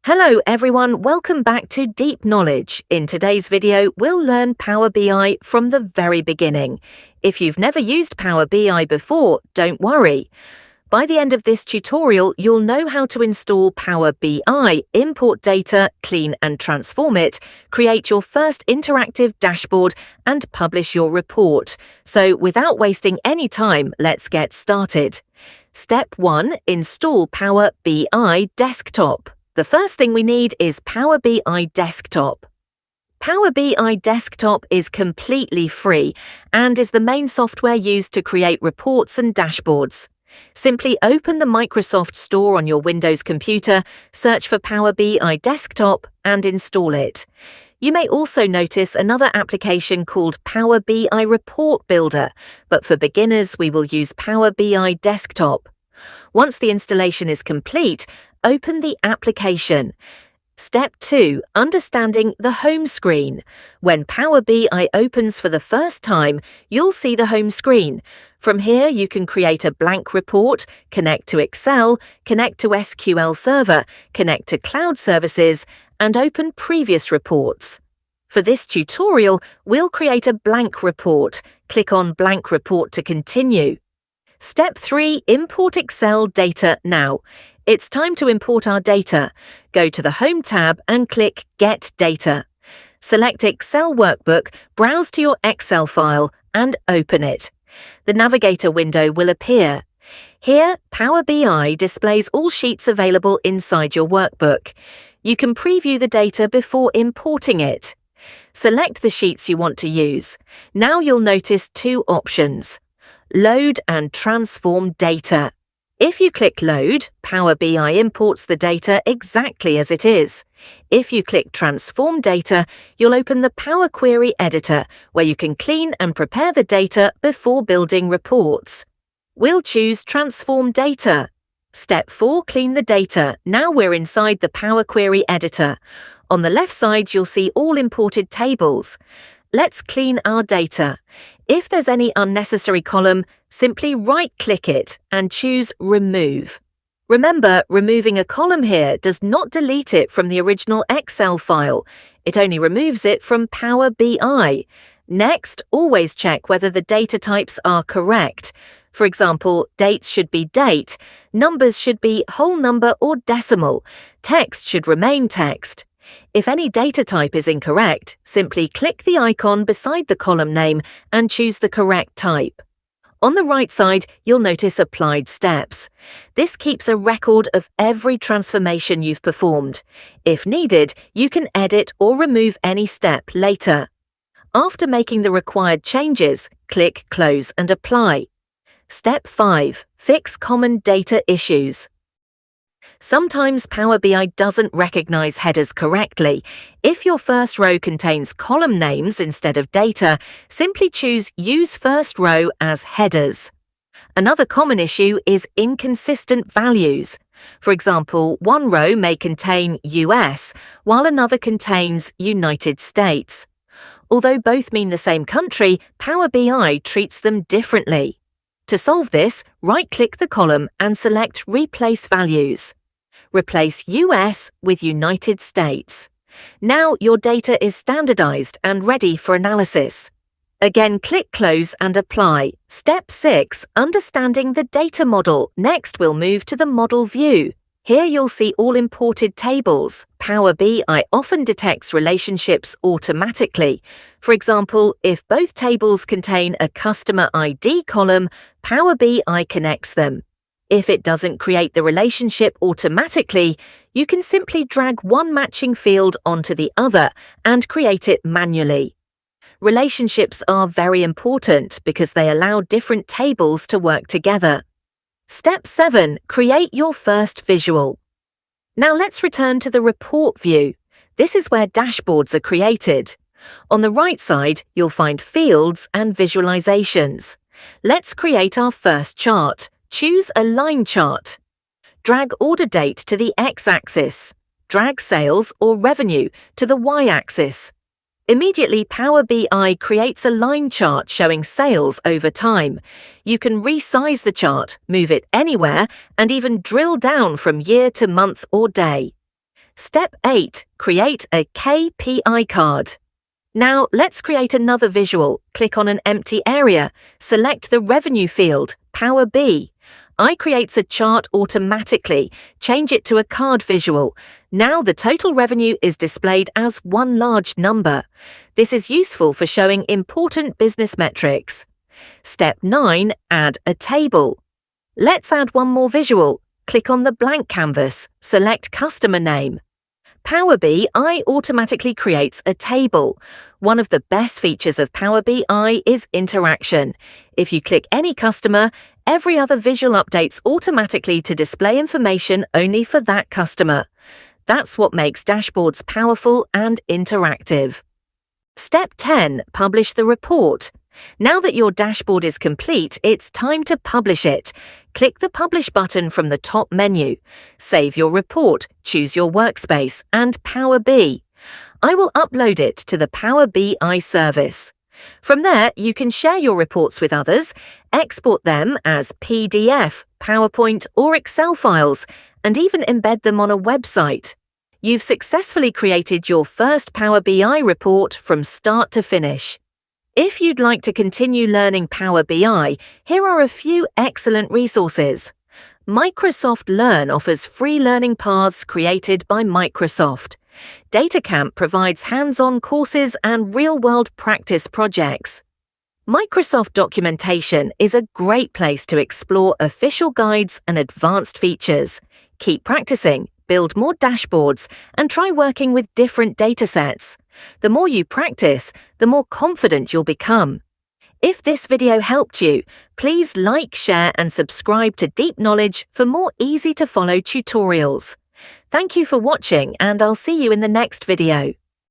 Hello everyone, welcome back to Deep Knowledge. In today's video, we'll learn Power BI from the very beginning. If you've never used Power BI before, don't worry. By the end of this tutorial, you'll know how to install Power BI, import data, clean and transform it, create your first interactive dashboard, and publish your report. So without wasting any time, let's get started. Step 1. Install Power BI Desktop. The first thing we need is Power BI Desktop. Power BI Desktop is completely free and is the main software used to create reports and dashboards. Simply open the Microsoft Store on your Windows computer, search for Power BI Desktop, and install it. You may also notice another application called Power BI Report Builder, but for beginners we will use Power BI Desktop. Once the installation is complete, open the application. Step 2. Understanding the home screen. When Power BI opens for the first time, you'll see the home screen. From here, you can create a blank report, connect to Excel, connect to SQL Server, connect to cloud services, and open previous reports. For this tutorial, we'll create a blank report. Click on Blank Report to continue. Step 3. Import Excel data now. It's time to import our data. Go to the Home tab and click Get Data. Select Excel Workbook, browse to your Excel file, and open it. The Navigator window will appear. Here, Power BI displays all sheets available inside your workbook. You can preview the data before importing it. Select the sheets you want to use. Now you'll notice two options: Load and Transform Data. If you click Load, Power BI imports the data exactly as it is. If you click Transform Data, you'll open the Power Query Editor, where you can clean and prepare the data before building reports. We'll choose Transform Data. Step 4. Clean the data. Now we're inside the Power Query Editor. On the left side, you'll see all imported tables. Let's clean our data. If there's any unnecessary column, simply right-click it and choose Remove. Remember, removing a column here does not delete it from the original Excel file. It only removes it from Power BI. Next, always check whether the data types are correct. For example, dates should be date, numbers should be whole number or decimal, text should remain text. If any data type is incorrect, simply click the icon beside the column name and choose the correct type. On the right side, you'll notice Applied Steps. This keeps a record of every transformation you've performed. If needed, you can edit or remove any step later. After making the required changes, click Close and Apply. Step 5. Fix common data issues. Sometimes Power BI doesn't recognize headers correctly. If your first row contains column names instead of data, simply choose Use First Row as headers. Another common issue is inconsistent values. For example, one row may contain US, while another contains United States. Although both mean the same country, Power BI treats them differently. To solve this, right-click the column and select Replace Values. Replace US with United States. Now your data is standardized and ready for analysis. Again, click Close and Apply. Step 6. Understanding the data model. Next, we'll move to the model view. Here you'll see all imported tables. Power BI often detects relationships automatically. For example, if both tables contain a customer ID column, Power BI connects them. If it doesn't create the relationship automatically, you can simply drag one matching field onto the other and create it manually. Relationships are very important because they allow different tables to work together. Step 7. Create your first visual. Now let's return to the report view. This is where dashboards are created. On the right side, you'll find fields and visualizations. Let's create our first chart. Choose a line chart. Drag order date to the x-axis. Drag sales or revenue to the y-axis. Immediately, Power BI creates a line chart showing sales over time. You can resize the chart, move it anywhere, and even drill down from year to month or day. Step 8. Create a KPI card. Now let's create another visual. Click on an empty area. Select the Revenue field, Power B. I creates a chart automatically. Change it to a card visual. Now the total revenue is displayed as one large number. This is useful for showing important business metrics. Step 9. Add a table. Let's add one more visual. Click on the blank canvas. Select Customer Name. Power BI automatically creates a table. One of the best features of Power BI is interaction. If you click any customer, every other visual updates automatically to display information only for that customer. That's what makes dashboards powerful and interactive. Step 10. Publish the report. Now that your dashboard is complete, it's time to publish it. Click the Publish button from the top menu. Save your report, choose your workspace, and Power BI. I will upload it to the Power BI service. From there, you can share your reports with others, export them as PDF, PowerPoint, or Excel files, and even embed them on a website. You've successfully created your first Power BI report from start to finish. If you'd like to continue learning Power BI, here are a few excellent resources. Microsoft Learn offers free learning paths created by Microsoft. DataCamp provides hands-on courses and real-world practice projects. Microsoft Documentation is a great place to explore official guides and advanced features. Keep practicing, build more dashboards, and try working with different datasets. The more you practice, the more confident you'll become. If this video helped you, please like, share, and subscribe to Deep Knowledge for more easy-to-follow tutorials. Thank you for watching, and I'll see you in the next video.